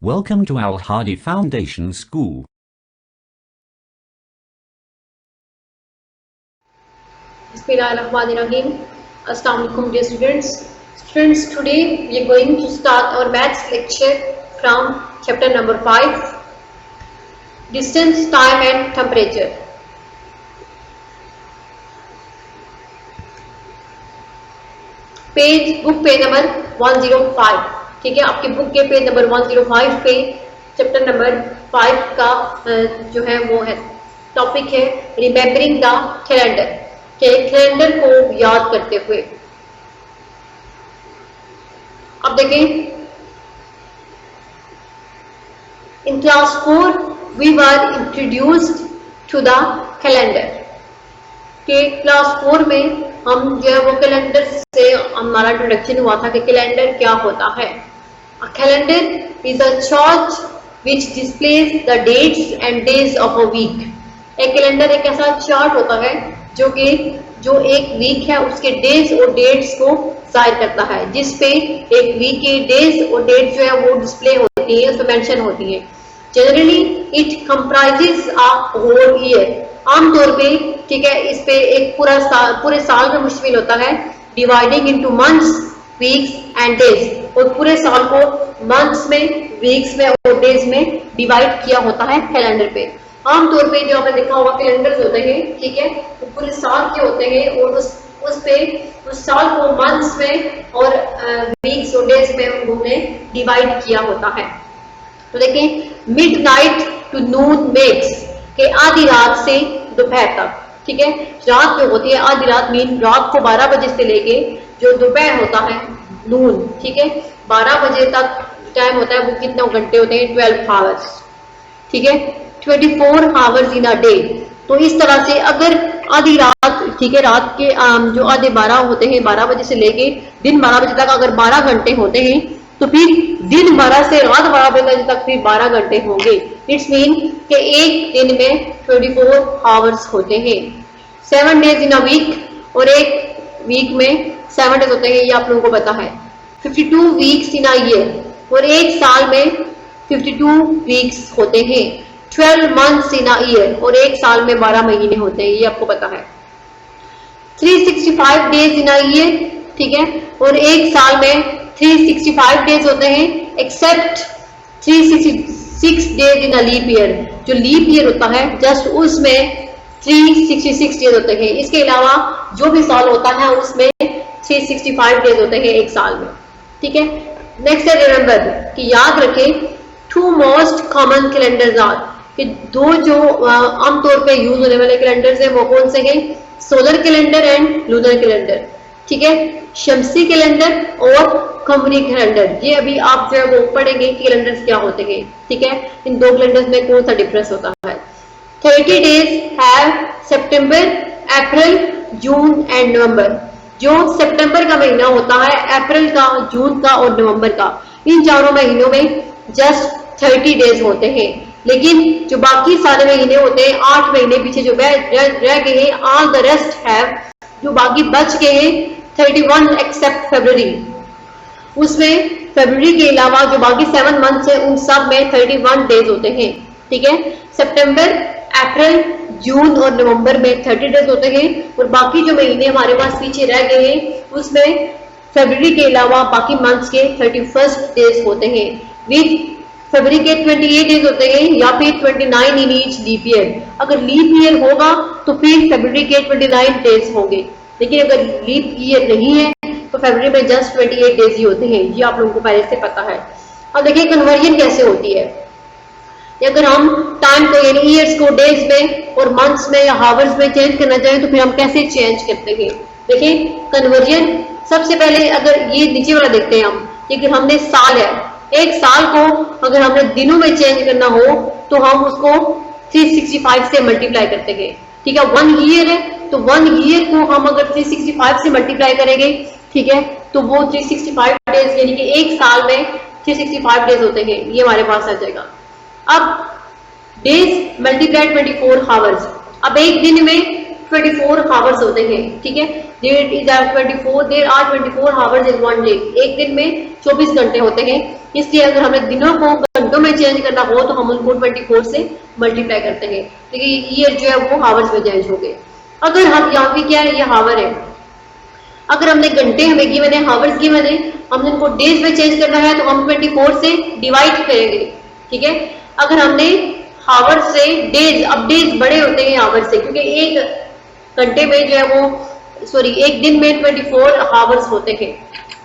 Welcome to Al Hadi Foundation School. Bismillahirrahmanirrahim. Assalamu alaikum dear students. Students, today we are going to start our maths lecture from chapter number 5, distance, time and temperature. Book page number 105. ठीक है, आपके book के page number 105 पे chapter number 5 का जो है वो है टॉपिक है रिमेम्बरिंग द कैलेंडर, के कैलेंडर को याद करते हुए. अब देखें, in class 4 we were introduced to the calendar. के क्लास 4 में हम जो है वो कैलेंडर से हमारा इंट्रोडक्शन हुआ था कि कैलेंडर क्या होता है. A calendar is a chart which displays the dates and days of a week. एक कैलेंडर एक ऐसा चार्ट होता है जो एक वीक है उसके डेज और डेट्स को जाहिर करता है, जिसपे एक वीक के डेज और डेट्स जो है वो डिस्प्ले होती है, उसमें मेंशन होती है. Generally it comprises a whole year. आमतौर पे ठीक है, इस पे एक पूरे साल का मुश्तमिल होता है. Dividing into months, weeks and days. और पूरे साल को मंथ्स में, वीक्स में और डेज में डिवाइड किया होता है कैलेंडर पे. आमतौर पे जो आपने देखा होगा कैलेंडर्स होते हैं, ठीक है, वो पूरे साल के होते हैं और उस साल को मंथ्स में और वीक्स और डेज में उन्होंने डिवाइड किया होता है. तो देखें, मिडनाइट टू नून मेक्स के आधी रात से दोपहर तक. ठीक है, रात जो होती है आधी रात मीन रात को 12 बजे से लेके जो दोपहर होता है नून, ठीक है, 12 बजे तक टाइम होता है, वो कितने घंटे होते हैं? 12 आवर्स. ठीक है, 24 आवर्स इन अ डे. तो इस तरह से अगर आधी रात, ठीक है, रात के जो आधे 12 होते हैं 12 बजे से लेके दिन 12 बजे तक अगर 12 घंटे होते हैं तो फिर दिन 12 से रात 12 बजे तक फिर 12 घंटे होंगे. इट्स मीन कि एक दिन में 24 आवर्स होते हैं. 7 डेज इन अ वीक और एक वीक में 7 डेज होते हैं, ये आप लोगों को पता है. 52 वीक्स इन अ ईयर और एक साल में 52 वीक्स होते हैं. 12 मंथ्स इन अ ईयर और एक साल में 12 महीने होते हैं, ये आपको पता है. 365 डेज इन अ ईयर, ठीक है, और एक साल में 365 डेज होते हैं, except 366 days in a leap year. जो लीप ईयर होता है जस्ट उसमें 366 डेज होते हैं. इसके अलावा जो भी साल होता है उसमें 365 डेज होते हैं एक साल में. ठीक है, नेक्स्ट है रिमेंबर, कि याद रखें two most common calendars are, कि दो जो आमतौर पे यूज होने वाले कैलेंडर्स हैं वो कौन से हैं? Solar calendar and lunar calendar. ठीक है, शमसी कैलेंडर और कमरी कैलेंडर. ये अभी आप जो है वो पढ़ेंगे कि कैलेंडर्स क्या होते हैं. ठीक है, इन दो कैलेंडर्स में कौन सा डिफरेंस होता है. 30 डेज है सितंबर, अप्रैल, जून एंड नवंबर. जो सितंबर का महीना होता है, अप्रैल का, जून का और नवंबर का, इन चारों महीनों में जस्ट 30 डेज होते हैं. लेकिन जो बाकी सारे महीने होते हैं, 8 महीने पीछे जो रह गए हैं, ऑल द रेस्ट हैव, जो बाकी बच गए हैं 31 एक्सेप्ट फरवरी. उसमें फरवरी के अलावा जो बाकी 7 मंथ्स है उन सब में 31 डेज होते हैं. ठीक है, सितंबर, अप्रैल, जून और नवंबर में 30 डेज होते हैं और बाकी जो महीने हमारे पास पीछे रह गए हैं उसमें फरवरी के अलावा बाकी मंथ्स के 31 डेज होते हैं. विद फरवरी के 28 डेज होते हैं या फिर 29 इन ईच लीप ईयर. अगर लीप ईयर होगा तो फिर फरवरी के 29 डेज होंगे, लेकिन अगर लीप ईयर नहीं है तो फरवरी में जस्ट 28 डेज ही होते हैं. ये आप लोगों को पहले से पता है. अब देखिए कन्वर्जन कैसे होती है. अगर हम टाइम को यानी ईयर्स को डेज में और मंथ्स में या हावर्स में चेंज करना चाहें तो फिर हम कैसे चेंज करते हैं. देखिए कन्वर्जन, सबसे पहले अगर ये नीचे वाला देखते हैं हम, कि हमने साल है, एक साल को अगर हमने दिनों में चेंज करना हो तो हम उसको 365 से मल्टीप्लाई करते हैं. ठीक है, 1 ईयर है तो 1 ईयर को हम अगर 365 से मल्टीप्लाई करेंगे, ठीक है, तो वो 365 डेज यानी कि एक साल में 365 डेज होते हैं, ये हमारे पास आ जाएगा. अब डेज मल्टीप्लाई 24 आवर्स. अब एक दिन में 24 आवर्स होते हैं. ठीक है, there is are 24, there are 24 hours in one day. एक दिन में 24 घंटे होते हैं, इसलिए अगर हमें दिनों को घंटों में चेंज करना हो तो हम उनको 24 से मल्टीप्लाई करते हैं। देखिए ईयर जो है वो हावर्स में चेंज हो गए। अगर हम यहाँ पे क्या है, ये हावर है, अगर हमने घंटे हमें गिवन है, हावर्स गिवन है, हमने इनको डेज में चेंज करना है तो हम 24 से डिवाइड करेंगे। ठीक है, अगर हमने हावर्स से डेज, अब डेज बड़े होते हैं हावर्स से, क्योंकि एक घंटे में जो है वो एक दिन में 24 हावर्स होते हैं।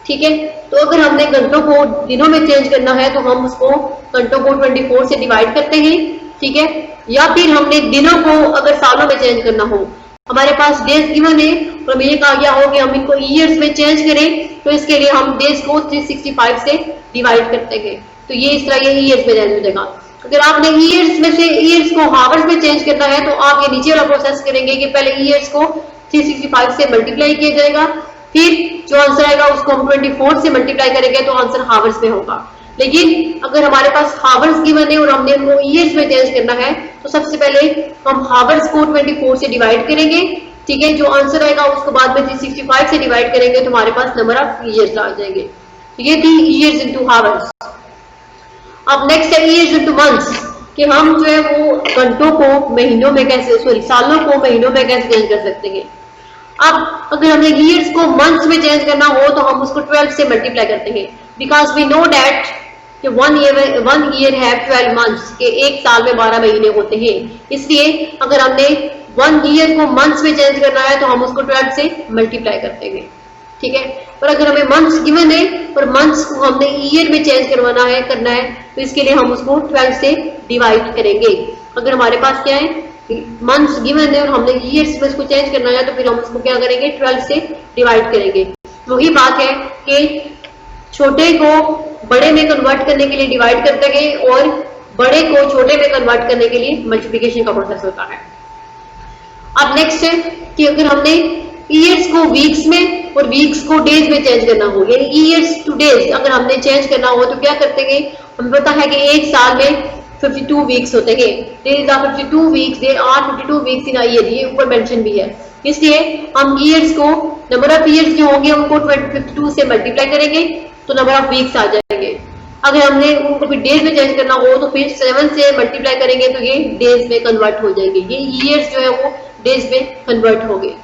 ठीक है, तो अगर हमने घंटों को दिनों में चेंज करना है तो हम उसको घंटों को 24 से डिवाइड करते हैं। ठीक है, या फिर हमने दिनों को अगर सालों में चेंज करना हो, हमारे पास डेज गिवन है और हमें ये कहा गया हो कि हम इनको ईयर्स में चेंज करें, तो इसके लिए हम डेज को 365 से डिवाइड करते हैं। तो ये इस तरह ये ईयर्स में चेंज हो जाएगा। अगर आपने ईयर्स में से ईयर्स को हावर्स में चेंज करना है तो आप ये नीचे वाला प्रोसेस करेंगे कि पहले ईयर्स को 365 से मल्टीप्लाई किया जाएगा, फिर जो आंसर आएगा उसको हम 24 से मल्टीप्लाई करेंगे तो आंसर हावर्स में होगा। लेकिन अगर हमारे पास हावर्स गिवन है और हमने उनको ईयर्स में चेंज करना है तो सबसे पहले हम हावर्स को 24 से डिवाइड करेंगे। ठीक है, जो आंसर आएगा उसको बाद में 365 से डिवाइड करेंगे तो हमारे पास नंबर ऑफ ईयर्स आ जाएंगे। ये थी ईयर्स इनटू हावर्स। अब नेक्स्ट है ईयर्स इनटू मंथ्स, कि हम जो है वो घंटों को महीनों में कैसे, सालों को महीनों में कैसे चेंज कर सकते हैं। अब अगर हमें ईयर्स को मंथ्स में चेंज करना हो तो हम उसको 12 से मल्टीप्लाई करते हैं, बिकॉज वी नो दैट कि वन ईयर हैव 12 मंथ्स, के एक साल में 12 महीने होते हैं। इसलिए अगर हमने वन ईयर को मंथ्स में चेंज करना है तो हम उसको 12 से मल्टीप्लाई करते हैं। ठीक है, और अगर हमें मंथ्स गिवन है और मंथ्स को हमने ईयर में चेंज करना है तो इसके लिए हम उसको 12 से डिवाइड करेंगे। अगर हमारे पास क्या है, मंथ्स गिवन है और हमने ईयर्स में इसको चेंज करना है तो फिर हम उसको क्या करेंगे, 12 से डिवाइड करेंगे। वही बात है कि छोटे को बड़े में कन्वर्ट करने के लिए डिवाइड करते हैं और बड़े को छोटे में कन्वर्ट करने के लिए मल्टीप्लिकेशन का प्रोसेस होता है। अब नेक्स्ट है कि अगर हमने ईयर्स को वीक्स में और वीक्स को डेज में चेंज करना हो, यानी ईयर्स टू डेज अगर हमने चेंज करना हो तो क्या करते हैं, हमें पता है कि एक साल में 52 वीक्स होते हैं। There are 52 weeks, there are 52 weeks in a year, ये ऊपर मेंशन भी है। इसलिए हम ईयर्स को, नंबर ऑफ ईयर्स जो होंगे उनको 52 से मल्टीप्लाई करेंगे तो नंबर ऑफ वीक्स आ जाएंगे। अगर हमने उनको फिर डेज में चेंज करना हो तो फिर 7 से मल्टीप्लाई करेंगे तो ये डेज में कन्वर्ट हो जाएंगे। ये ईयर्स जो है वो डेज में कन्वर्ट हो गए।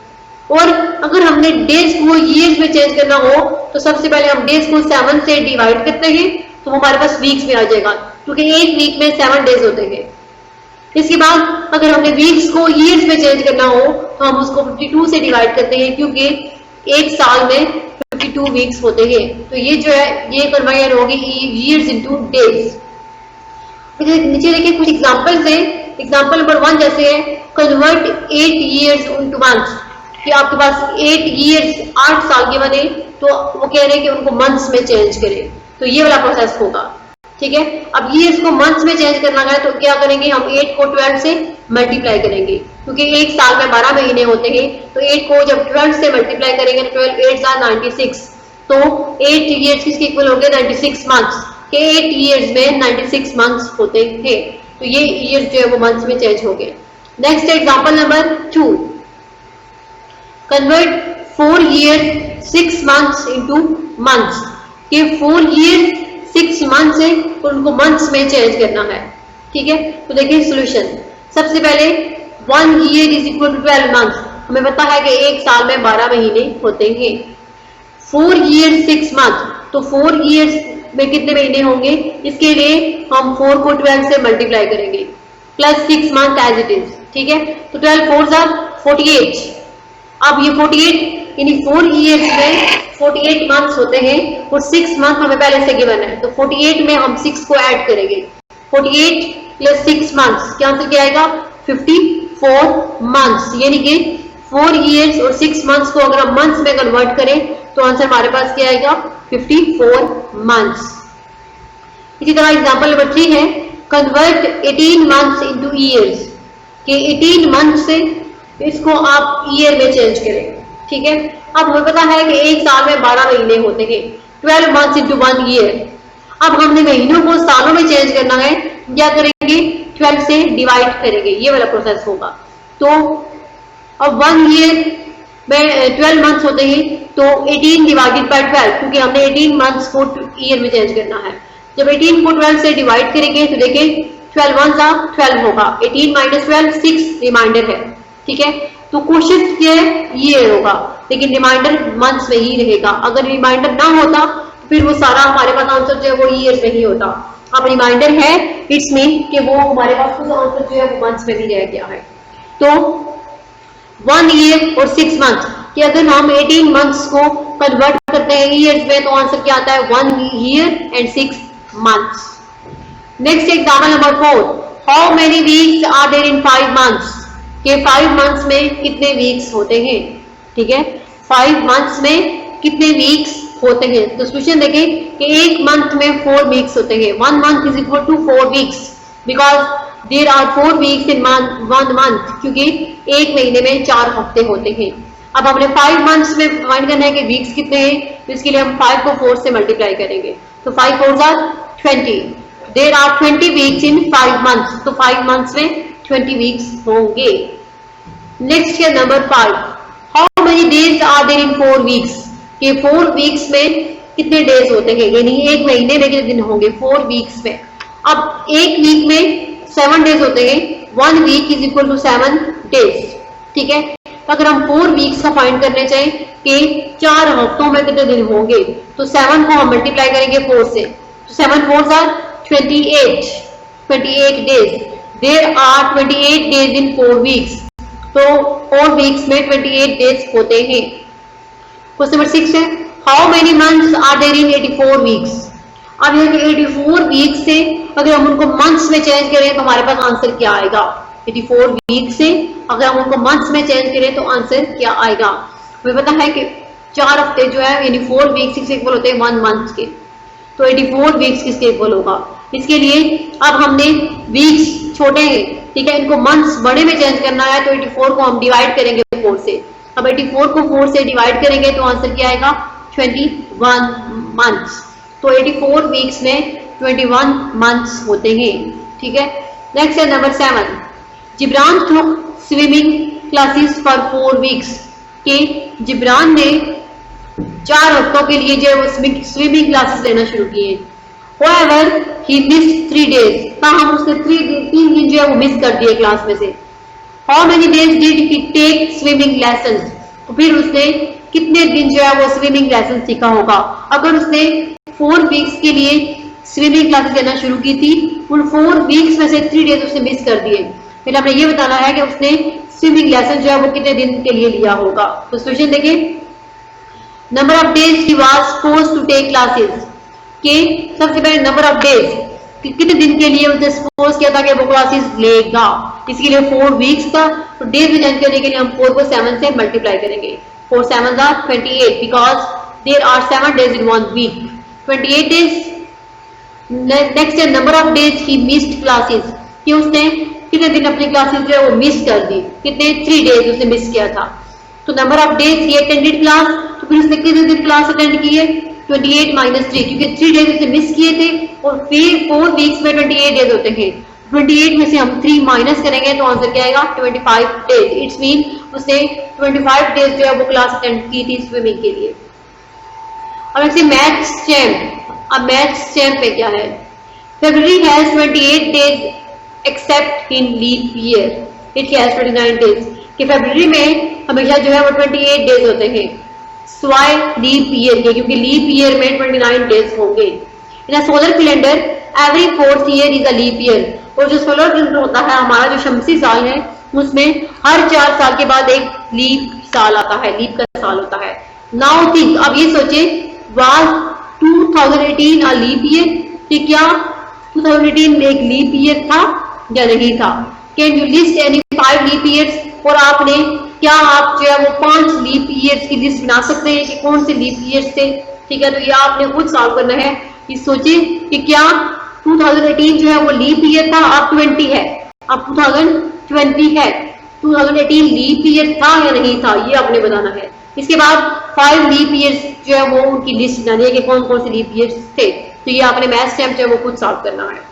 और अगर हमने डेज को ईयर्स में चेंज करना हो तो सबसे पहले हम डेज को 7 से डिवाइड करते हैं तो हमारे पास वीक्स में आ जाएगा, क्योंकि एक वीक में 7 डेज होते हैं। इसके बाद अगर हमने वीक्स को ईयर्स में चेंज करना हो तो हम उसको 52 से डिवाइड करते हैं, क्योंकि एक साल में 52 वीक्स होते हैं। तो ये जो है ये कन्वर्ट होगी ईयर्स इनटू डेज। नीचे देखिए कुछ एग्जांपल्स हैं। एग्जांपल नंबर 1 जैसे है कन्वर्ट 8 ईयर्स इनटू मंथ्स, कि आपके पास 8 ईयर्स 8 साल के बने तो वो कह रहे हैं कि उनको मंथ्स में चेंज करें, तो ये वाला प्रोसेस होगा। ठीक है, अब ईयर्स को मंथ्स में चेंज करना है तो क्या करेंगे, हम 8 को 12 से मल्टीप्लाई करेंगे, क्योंकि एक साल में 12 महीने होते हैं। तो 8 को जब 12 से मल्टीप्लाई करेंगे 12 8 are 96, तो 8 ईयर्स किसके इक्वल हो गए, 96 मंथ्स, के 8 ईयर्स में 96 मंथ्स होते हैं। तो ये ईयर्स जो है वो मंथ्स में चेंज हो गए। Next example number 2, convert 4 years 6 months into months, के 4 ईयर्स 6 मंथ्स है और उनको मंथ्स में चेंज करना है। ठीक है, तो देखिए सॉल्यूशन। सबसे पहले 1 year is equal to 12 months, हमें पता है कि एक साल में 12 महीने होते हैं। 4 ईयर्स 6 मंथ, तो 4 ईयर्स में कितने महीने होंगे, इसके लिए हम 4 को 12 से मल्टीप्लाई करेंगे plus 6 month as it is. ठीक है, तो 12 4 are 48। अब ये 48 यानी 4 ईयर्स में 48 मंथ्स होते हैं और 6 मंथ हमें पहले से गिवन है, तो 48 में हम 6 को ऐड करेंगे। 48 प्लस 6 मंथ्स, क्या आंसर क्या आएगा, 54 मंथ्स। यानी कि 4 ईयर्स और 6 मंथ्स को अगर हम मंथ्स में कन्वर्ट करें तो आंसर हमारे पास क्या आएगा, 54 मंथ्स। इसी तरह एग्जांपल नंबर 3 है कन्वर्ट 18 मंथ्स इनटू ईयर्स, कि 18 मंथ से इसको आप ईयर में चेंज करें। ठीक है, अब हमें पता है कि एक साल में 12 महीने होते हैं, 12 मंथ्स इनटू 1 ईयर। अब हमने महीनों को सालों में चेंज करना है, क्या करेंगे, 12 से डिवाइड करेंगे, ये वाला प्रोसेस होगा। तो अब 1 ईयर 12 मंथ्स होते हैं तो 18 डिवाइडेड बाय 12, क्योंकि हमने 18 मंथ्स को ईयर में चेंज करना है। जब 18 को 12 से डिवाइड करेंगे तो देखिए 12 वन जा 12 होगा, 18 माइनस 12 6 रिमाइंडर है, ठीक है। तो क्वेश्चन क्या है, ईयर होगा, लेकिन रिमाइंडर मंथ्स में ही रहेगा। अगर रिमाइंडर ना होता तो फिर वो सारा हमारे पास आंसर जो है वो ईयर में ही होता। अब रिमाइंडर है, इट्स मीन कि वो हमारे पास आंसर जो है वो मंथ्स में भी रह गया है। तो 1 ईयर और 6 मंथ कि अगर हम 18 मंथ्स को कन्वर्ट करते हैं ईयर्स में तो आंसर क्या आता है, 1 year and 6 months. Next example number 4, how many weeks are there in 5 months, के 5 मंथ्स में कितने वीक्स होते हैं, ठीक है। 5 मंथ्स में कितने वीक्स होते हैं, तो क्वेश्चन देखें कि एक मंथ में 4 वीक्स होते हैं। 1 month is equal to 4 weeks because there are 4 weeks in 1 month, क्योंकि एक महीने में 4 हफ्ते होते हैं। अब हमने 5 मंथ्स में फाइंड करना है कि वीक्स कितने हैं, तो इसके लिए हम 5 को 4 से मल्टीप्लाई करेंगे, तो 5 4 are 20, there are 20 weeks in 5 months, तो 5 मंथ्स में 20 वीक्स होंगे। नेक्स्ट है number 5, how many days are there in 4 weeks, कि 4 वीक्स में कितने डेज होते हैं, यानी एक महीने में कितने दिन होंगे 4 वीक्स में। अब एक वीक में 7 डेज होते हैं, 1 week is equal to 7 days, ठीक है। तो अगर हम 4 वीक्स का फाइंड करने चाहें कि 4 हफ्तों में कितने दिन होंगे, तो 7 को हम मल्टीप्लाई करेंगे 4 से, तो 7 4 are 28 days, there are 28 days in 4 weeks, तो 4 वीक्स में 28 डेज होते हैं। क्वेश्चन नंबर 6 है, how many months are there in 84 weeks. अब यहाँ 84 वीक्स से अगर हम उनको मंथ्स में चेंज करें तो हमारे पास आंसर क्या आएगा, 84 वीक से अगर हम उनको मंथ्स में चेंज करें तो आंसर क्या आएगा। हमें पता है कि 4 हफ्ते जो है यानी 4 वीक्स के इक्वल होते हैं 1 मंथ के, तो 84 वीक्स किसके इक्वल होगा। इसके लिए अब हमने वीक्स छोटे हैं, ठीक है, इनको मंथ्स बड़े में चेंज करना है, तो 84 को हम डिवाइड करेंगे 4 से। अब 84 को 4 से डिवाइड करेंगे तो आंसर क्या आएगा, 21 मंथ्स, तो 84 वीक्स में 21 मंथ्स होते हैं, ठीक है। नेक्स्ट है number 7, Jibran took swimming classes for 4 weeks, के जिब्रान ने 4 हफ्तों के लिए जो स्विमिंग क्लासेस लेना शुरू किए। However, he missed 3 days, ताहम उसने 3 दिन जो है वो मिस कर दिए क्लास में से। How many days did he take swimming lessons, तो फिर उसने कितने दिन जो है वो स्विमिंग लेसन सीखा होगा। अगर उसने 4 वीक्स के लिए स्विमिंग क्लासेस लेना शुरू की थी, उन 4 वीक्स में से 3 डेज उसने मिस कर दिए, फिर हमने ये बताना है कि उसने स्विमिंग लेसन जो है वो कितने दिन के लिए लिया होगा। तो क्वेश्चन देखिए, number of days he was supposed to take classes, के सबसे पहले नंबर ऑफ डेज कितने दिन के लिए उसने सपोज किया था कि वो क्लासेस लेगा, इसके लिए 4 वीक्स था, तो डेज में चेंज करने के लिए हम 4 को 7 से मल्टीप्लाई करेंगे, 4 7 are 28 because there are 7 days in 1 week, 28 days. Next है number of days he missed classes, कि उसने कितने दिन अपनी क्लासेस जो है वो मिस कर दी, कितने 3 डेज उसने मिस किया था। तो number of days he attended class, तो फिर उसने कितने दिन क्लास अटेंड किए, 28 माइनस 3, क्योंकि 3 डेज उसने मिस किए थे और फिर 4 वीक्स में 28 डेज होते हैं, 28 में से हम 3 माइनस करेंगे तो आंसर क्या आएगा, 25 डेज। इट्स मीन उसने 25 डेज जो है वो क्लास अटेंड की थी स्विमिंग के लिए। अब ऐसे मैथ्स चैम्प, अब मैथ्स चैम्प में क्या है, February has 28 days except in leap year, it has 29 days, कि फरवरी में हमेशा जो है वो 28 डेज होते हैं स्वाय लीप ईयर के, क्योंकि लीप ईयर में 29 डेज होंगे। In solar calendar every 4th year is a leap year, और जो सोलर कैलेंडर होता है हमारा जो शमसी साल है उसमें हर 4 साल के बाद एक लीप साल आता है, लीप का साल होता है। नाउ थिंक, अब ये सोचे, वाज 2018 अ लीप ईयर, कि क्या 2018 में एक लीप ईयर था या नहीं था। Can you list any 5 leap years, और आपने क्या आप जो है वो 5 लीप ईयर्स की लिस्ट बना सकते हैं कि कौन से लीप ईयर्स थे, ठीक है। तो ये आपने खुद सॉल्व करना है, कि सोचिए कि क्या 2018 जो है वो लीप ईयर था, अब 20 है, अब 2020 है, 2018 लीप ईयर था या नहीं था, ये आपने बताना है। इसके बाद 5 लीप ईयर्स जो है वो उनकी लिस्ट बनानी है कि कौन कौन से लीप ईयर्स थे, तो ये आपने मैथ्स चैम्प जो है वो खुद सॉल्व करना है।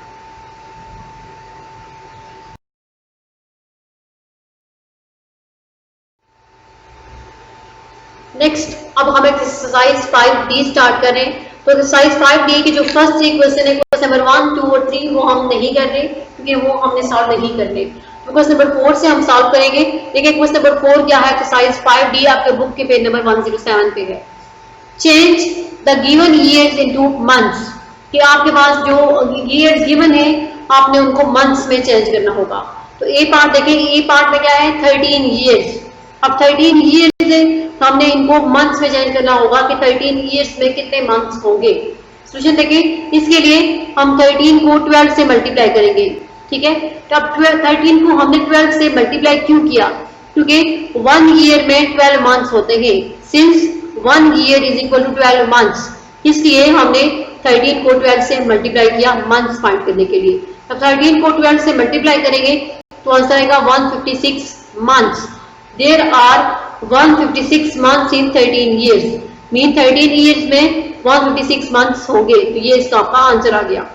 नेक्स्ट अब हम एक्सरसाइज 5D स्टार्ट कर रहे हैं। तो एक्सरसाइज 5D की जो फर्स्ट थ्री क्वेश्चन है, क्वेश्चन नंबर 1, 2 और 3 वो हम नहीं कर रहे क्योंकि वो हमने सॉल्व नहीं करने। तो क्वेश्चन नंबर 4 से हम सॉल्व करेंगे। देखिए क्वेश्चन नंबर 4 क्या है, एक्सरसाइज 5D आपके बुक के पेज नंबर 107 पे है। Change the given years into months, कि आपके पास जो ईयर्स गिवन है आपने उनको मंथ्स में चेंज करना होगा। तो ए पार्ट देखें, ए पार्ट में क्या है 13 ईयर्स। अब 13 ईयर्स है तो हमने इनको मंथ्स में चेंज करना होगा कि 13 ईयर्स में कितने मंथ्स होंगे। सोल्यूशन देखें, इसके लिए हम 13 को 12 से मल्टीप्लाई करेंगे। ठीक है, तो अब 13 को हमने 12 से मल्टीप्लाई क्यों किया, क्योंकि 1 ईयर में 12 मंथ्स होते हैं। Since 1 year is equal to 12 months, इसलिए हमने 13 को 12 से मल्टीप्लाई किया मंथ्स फाइंड करने के लिए। अब 13 को 12 से मल्टीप्लाई करेंगे तो आंसर आएगा 156 months. There are 156 months in 13 years, mean 13 years में 156 मंथ्स होंगे। तो ये इसका आपका आंसर आ गया।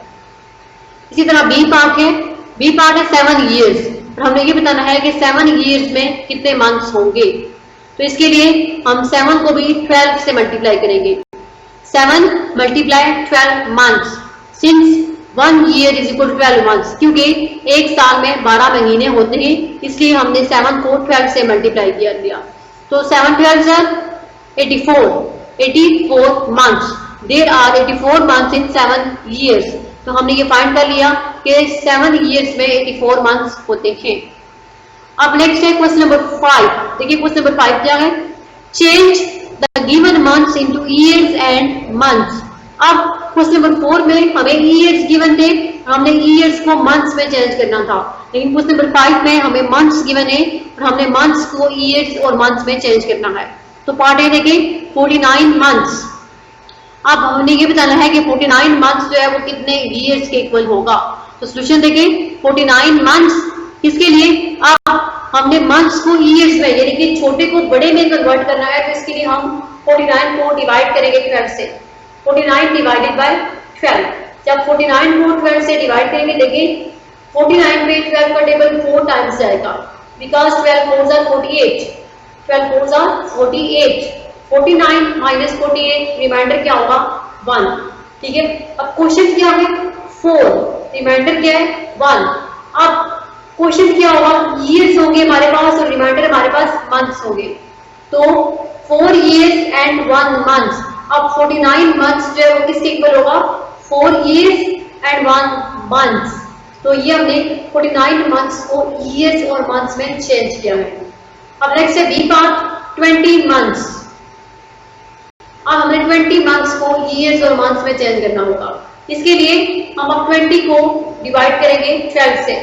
इसी तरह बी पार्ट है, बी पार्ट है 7 ईयर्स, और हमने ये बताना है कि 7 ईयर्स में कितने मंथ्स होंगे। तो इसके लिए हम 7 को भी 12 से मल्टीप्लाई करेंगे। 7 multiply 12 months, since 1 year is equal to 12 months, क्योंकि एक साल में 12 महीने होते हैं, इसलिए हमने 7 को 12 से मल्टीप्लाई किया दिया। तो 7 12 are 84 months. There are 84 months in 7 years. तो हमने ये फाइंड कर लिया कि 7 ईयर्स में 84 मंथ्स होते हैं। अब नेक्स्ट है क्वेश्चन नंबर 5। देखिए क्वेश्चन नंबर 5 क्या है, change the given months into years and months. अब क्वेश्चन नंबर 4 में हमें ईयर्स गिवन थे, हमने ईयर्स को मंथ्स में चेंज करना था, लेकिन क्वेश्चन नंबर 5 में हमें मंथ्स गिवन है और हमने मंथ्स को ईयर्स और मंथ्स में चेंज करना है। तो पार्ट ए देखिए 49 मंथ्स। अब हमने ये बताना है कि 49 मंथ्स जो है वो कितने ईयर्स के इक्वल होगा। तो सोल्यूशन देखिए 49 मंथ्स, इसके लिए अब हमने मंथ्स को ईयर्स में यानी कि छोटे को बड़े में कन्वर्ट करना है। तो इसके लिए हम 49 को डिवाइड करेंगे 12 से। 49 डिवाइडेड बाय 12, जब 49 को 12 से डिवाइड करेंगे, देखिए 49 पे 12 का टेबल 4 टाइम्स जाएगा, because 12 4s are 48, 12 4s are 48, 49 minus 48 remainder क्या होगा 1। ठीक है, अब क्वेश्चन क्या है 4, रिमाइंडर क्या है 1। अब क्वेश्चन क्या होगा, ईयर्स होंगे हमारे पास और रिमाइंडर हमारे पास मंथ्स होंगे। तो 4 ईयर्स एंड 1 मंथ। अब 49 मंथ्स जो है वो किसके इक्वल होगा 4 ईयर्स एंड 1 मंथ। तो ये हमने 49 मंथ्स को ईयर्स और मंथ्स में चेंज किया है। अब नेक्स्ट है बी पार्ट 20 मंथ्स। अब हमें 20 मंथ्स को ईयर्स और मंथ्स में चेंज करना होगा। इसके लिए हम अब 20 को डिवाइड करेंगे 12 से,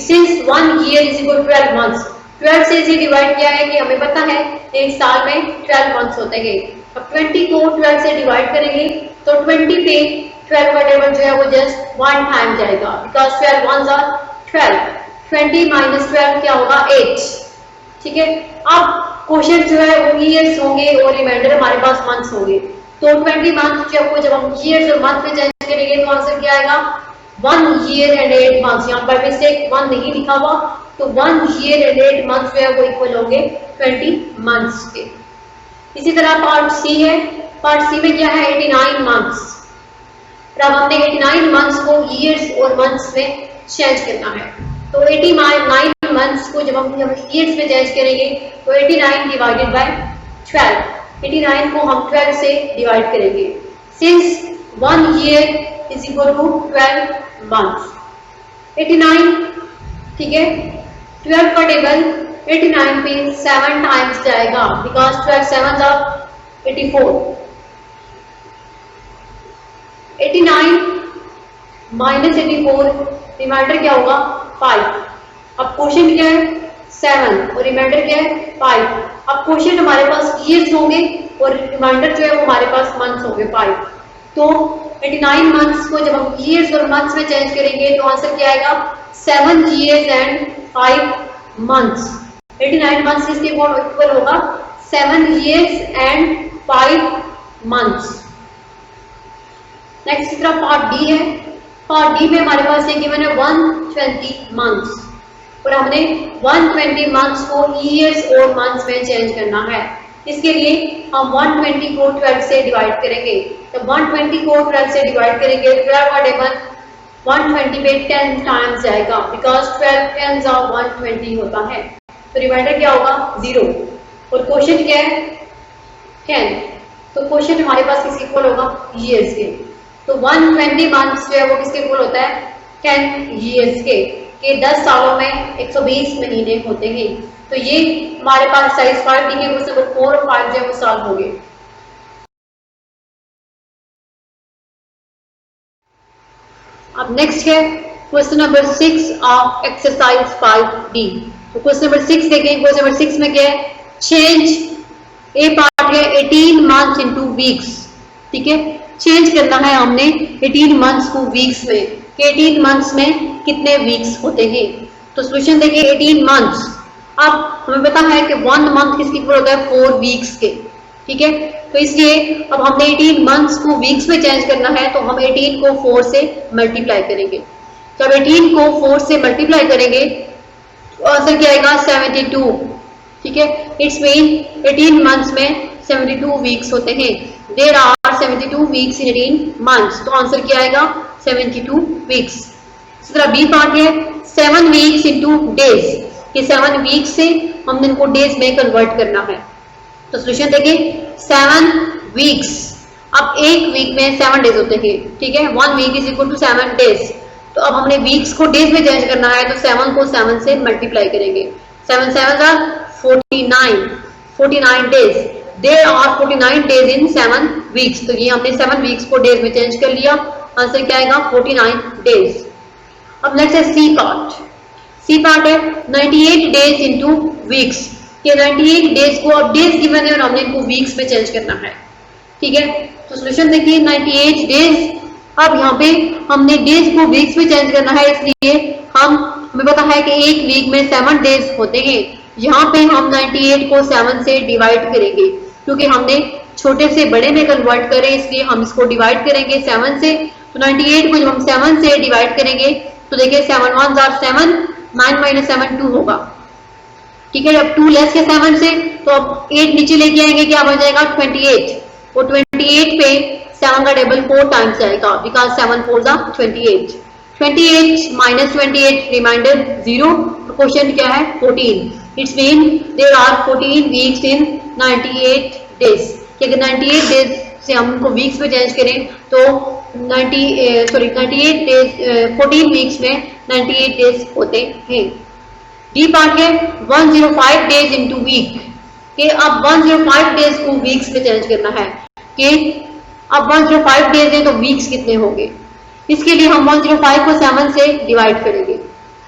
since 1 year is equal to 12 months. 12 से इसे डिवाइड किया है कि हमें पता है एक साल में 12 मंथ्स होते हैं। अब 20 को 12 से डिवाइड करेंगे तो 20 पे 12 का टेबल जो है वो जस्ट 1 टाइम जाएगा, बिकॉज 12 1s आर 12। 20 माइनस 12 क्या होगा 8। ठीक है, अब क्वेश्चन जो है वो ईयर्स होंगे और रिमाइंडर हमारे पास मंथ्स होंगे। तो 20 मंथ जब हम ईयर्स और मंथ में चेंज करेंगे तो आंसर क्या आएगा 1 ईयर एंड 8 मंथ्स। यहाँ पर मिस्टेक 1 नहीं लिखा हुआ, तो 1 ईयर एंड 8 मंथ्स जो है वो इक्वल होंगे 20 मंथ्स के। इसी तरह पार्ट सी है, पार्ट सी में क्या है 89 मंथ्स। अब हमने 89 मंथ्स को ईयर्स और मंथ्स में चेंज करना है। तो 89 मंथ्स को जब हम ईयर्स में चेंज करेंगे तो 89 डिवाइडेड बाय 12, 89 को हम 12 से डिवाइड करेंगे, since 1 year is equal to 12 months. 89 ठीक है, 12 का टेबल 89 पे 7 टाइम्स जाएगा, because 12 7s are 84। 89 minus 84 reminder क्या होगा 5। अब क्वेश्चन क्या है 7 और रिमाइंडर क्या है 5। अब क्वेश्चन हमारे पास ईयर्स होंगे और रिमाइंडर जो है वो हमारे पास मंथ्स होंगे 5। तो 89 मंथ्स को जब हम ईयर्स और मंथ्स में चेंज करेंगे तो आंसर क्या आएगा 7 ईयर्स एंड 5 मंथ्स। 89 मंथ्स इसके इक्वल होगा 7 ईयर्स एंड 5 मंथ्स। नेक्स्ट की तरफ पार्ट डी है। पार्ट डी में हमारे पास ये गिवन है 120 मंथ्स और हमने 120 मंथ्स को ईयर्स और मंथ्स में चेंज करना है। इसके लिए हम 120 को 12 से डिवाइड करेंगे। तो 120 को 12 से डिवाइड करेंगे, 12 का टेबल 120 पे 10 टाइम्स जाएगा, बिकॉज 12 10s are 120 होता है। तो रिमाइंडर क्या होगा 0, और क्वेश्चन क्या है 10। तो क्वेश्चन हमारे पास किसके इक्वल होगा ईयर्स के। तो 120 मंथ्स जो है वो किसके इक्वल होता है 10 ईयर्स के 10 सालों में 120 महीने होते हैं। तो ये हमारे पास एक्सरसाइज 5 डी के क्वेश्चन नंबर 4 और 5 जो है वो सॉल्व हो गए। अब नेक्स्ट है question number 6 of exercise 5 D. तो क्वेश्चन नंबर 6 देखें। क्वेश्चन नंबर 6 में क्या है, चेंज ए पार्ट है 18 मंथ्स इनटू वीक्स। ठीक है, चेंज करना है हमने 18 मंथ्स को वीक्स में, कि 18 मंथ्स में कितने वीक्स होते हैं। तो सॉल्यूशन देखिए 18 मंथ्स। अब हमें पता है कि 1 मंथ किसके इक्वल होता है 4 वीक्स के। ठीक है, तो इसलिए अब हमने 18 मंथ्स को वीक्स में चेंज करना है, तो हम 18 को 4 से मल्टीप्लाई करेंगे। तो अब 18 को 4 से मल्टीप्लाई करेंगे तो आंसर क्या आएगा 72। ठीक है, इट्स मीन 18 मंथ्स में 72 वीक्स होते हैं। There are 72 weeks in 18 months. तो आंसर क्या आएगा 72 वीक्स। इसी तरह बी पार्ट है 7 वीक्स इनटू डेज, कि 7 वीक्स से हमने इनको डेज में कन्वर्ट करना है। तो सॉल्यूशन देखिए 7 वीक्स। अब एक वीक में 7 डेज होते हैं। ठीक है, 1 week is equal to 7 days. तो अब हमने वीक्स को डेज में चेंज करना है, तो 7 को 7 से मल्टीप्लाई करेंगे। 7 7 are 49 days. There are 49 days in 7 weeks. तो ये हमने 7 वीक्स को डेज में चेंज कर लिया, आंसर क्या आएगा 49 डेज। अब नेक्स्ट है सी पार्ट। सी पार्ट है 98 डेज इनटू वीक्स, कि 98 डेज को अब डेज गिवन है और हमने इनको वीक्स में चेंज करना है। ठीक है, तो सॉल्यूशन देखिए 98 डेज। अब यहाँ पे हमने डेज को वीक्स में चेंज करना है, इसलिए हमें पता है कि एक वीक में 7 डेज होते हैं। यहाँ पे हम 98 को 7 से डिवाइड करेंगे, क्योंकि हमने छोटे से बड़े में कन्वर्ट करें, इसलिए हम इसको डिवाइड करेंगे 7 से। तो 98 को जब हम 7 से डिवाइड करेंगे तो देखिए 7 1 आर 7, 9 माइनस 7 2 होगा। ठीक है, जब 2 लेस के 7 से तो अब 8 नीचे लेके आएंगे, क्या बन जाएगा 28। और 28 पे 7 का टेबल 4 टाइम्स जाएगा, बिकॉज 7 4 जा 28। 28 माइनस 28 रिमाइंडर 0। तो क्वेश्चन क्या है 14। It's mean there are 14 weeks in 98 days. अगर 98 डेज से हम उनको वीक्स में चेंज करें तो 98 डेज 14 वीक्स में 98 डेज होते हैं। डी पार्ट है 105 डेज इनटू वीक, कि अब 105 डेज को वीक्स में चेंज करना है, कि अब 105 डेज है तो वीक्स कितने होंगे। इसके लिए हम 105 को 7 से डिवाइड करेंगे,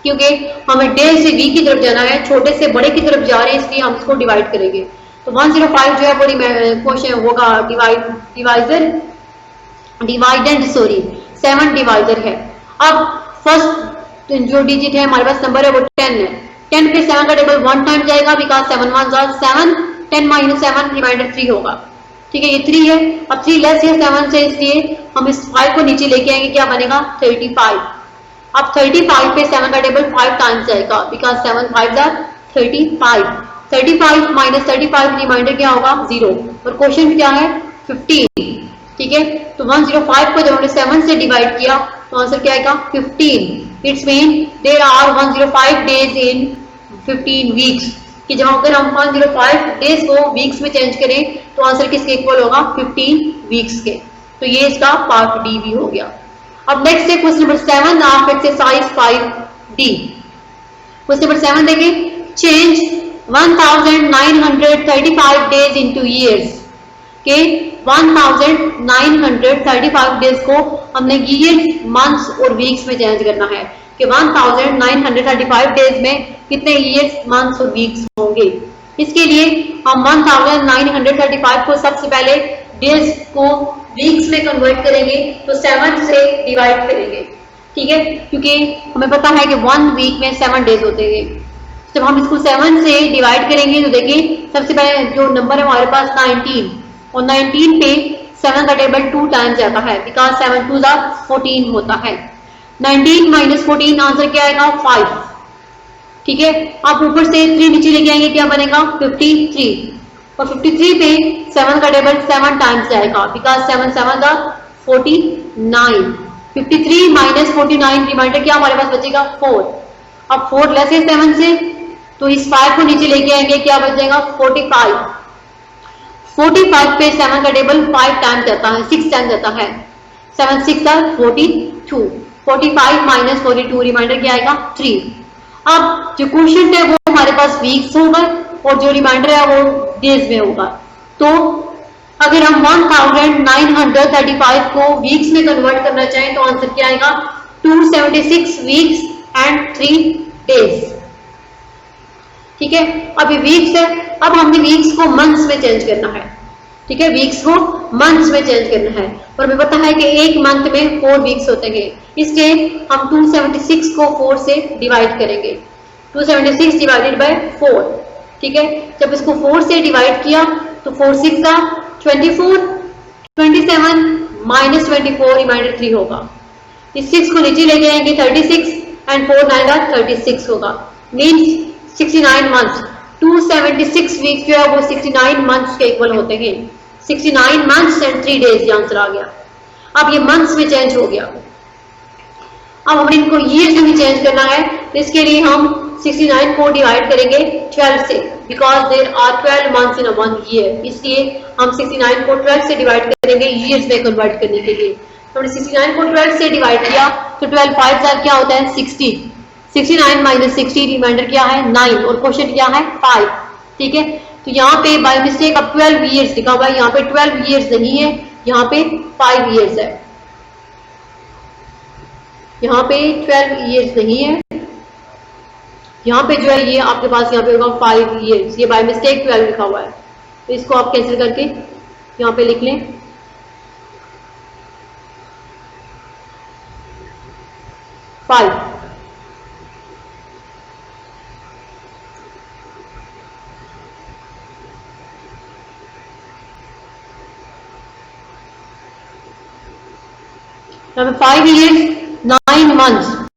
क्योंकि हमें डेज से वीक की तरफ जाना है, छोटे से बड़े की तरफ जा रहे हैं, इसलिए हम इसको डिवाइड करेंगे। तो 105 जो है वो क्वेश्चन होगा डिवाइडेंड 7 डिवाइजर है। अब फर्स्ट जो डिजिट है हमारे पास नंबर है वो 10 है। 10 पे 7 का टेबल 1 टाइम जाएगा, बिकॉज 7 1 आर 7, 10 माइनस 7 रिमाइंडर 3 होगा। ठीक है, ये 3 है। अब 3 लेस है 7 से, इसलिए हम इस 5 को नीचे लेके आएंगे, क्या बनेगा 35। अब 35 पे 7 का टेबल 5 टाइम्स जाएगा, बिकॉज 7 5 आर 35। 35 माइनस 35 रिमाइंडर क्या होगा 0। और क्वेश्चन क्या है 15। ठीक है, तो 105 को जब हमने 7 से डिवाइड किया तो आंसर क्या आएगा 15। It's mean there are 105 days in 15 weeks, कि जब अगर हम 105 डेज को वीक्स में चेंज करें तो आंसर किसके इक्वल होगा 15 वीक्स के। तो ये इसका पार्ट डी भी हो गया। अब नेक्स्ट है question number 7 of exercise 5 D. Question number 7 देखिए, चेंज 1935 डेज इनटू ईयर्स, के 1935 डेज को हमने ईयर्स, मंथ्स और वीक्स में चेंज करना है, कि 1935 डेज में कितने ईयर्स, मंथ्स और वीक्स होंगे। इसके लिए हम 1935 को सबसे पहले डेज को वीक्स में कन्वर्ट करेंगे, तो 7 से डिवाइड करेंगे। ठीक है, क्योंकि हमें पता है कि 1 वीक में 7 डेज होते हैं। जब हम इसको 7 से डिवाइड करेंगे तो देखिए सबसे पहले जो नंबर है हमारे पास 19, और 19 पे 7 का टेबल 2 टाइम्स जाता है, बिकॉज 7 2 आर 14 होता है। 19 माइनस 14 आंसर क्या आएगा 5। ठीक है, आप ऊपर से 3 नीचे लेके आएंगे, क्या बनेगा 53। और 53 पे 7 का टेबल 7 टाइम्स जाएगा बिकॉज 7 7 का 49। 53 माइनस 49 रिमाइंडर क्या हमारे पास बचेगा 4। अब 4 लेस है 7 से तो इस 5 को नीचे लेके आएंगे, क्या बच जाएगा 45। 45 पे 7 का टेबल 5 टाइम जाता है, 6 टाइम जाता है। 7 6 का 42। 45 माइनस 42 रिमाइंडर क्या आएगा 3। अब जो क्वेश्चन है वो हमारे पास वीक्स होगा और जो रिमाइंडर है वो डेज में होगा। तो अगर हम 1935 को वीक्स में कन्वर्ट करना चाहें तो आंसर क्या आएगा 276 वीक्स एंड 3 डेज। ठीक है, अभी वीक्स है, अब हमने वीक्स को मंथ्स में चेंज करना है। ठीक है, वीक्स को मंथ्स में चेंज करना है और हमें पता है कि एक मंथ में 4 वीक्स होते हैं, इसलिए हम 276 को 4 से डिवाइड करेंगे। 276 डिवाइडेड बाय 4। ठीक है, जब इसको 4 से डिवाइड किया तो 4 6 का 24, 27 माइनस 24 रिमाइंडर 3 होगा। इस 6 को नीचे लेके आएंगे 36 एंड 4 9 का 36 होगा, मीन्स 69 मंथ्स। 276 वीक्स जो है वो 69 मंथ्स के इक्वल होते हैं। 69 मंथ्स एंड 3 डेज ये आंसर आ गया। अब ये मंथ्स में चेंज हो गया। अब हमें इनको ईयर्स में भी चेंज करना है, तो इसके लिए हम 69 को डिवाइड करेंगे 12 से because there are 12 months in a one year, इसलिए हम 69 को 12 से डिवाइड करेंगे ईयर्स में कन्वर्ट करने के लिए। तो हमने 69 को 12 से डिवाइड किया तो 12 5 क्या होता है 60। 69 माइनस 60 रिमाइंडर क्या है 9 और क्वेश्चन क्या है 5। ठीक है, तो यहाँ पे बाय मिस्टेक अब 12 ईयर्स लिखा हुआ है, यहाँ पे 12 ईयर्स नहीं है, यहाँ पे 5 ईयर्स है। यहाँ पे 12 ईयर्स नहीं है, यहाँ पे जो है ये आपके पास यहाँ पे होगा 5 ईयर्स, ये बाय मिस्टेक 12 लिखा हुआ है, तो इसको आप कैंसिल करके यहाँ पे लिख लें 5। यहाँ पे 5 ईयर्स 9 मंथ्स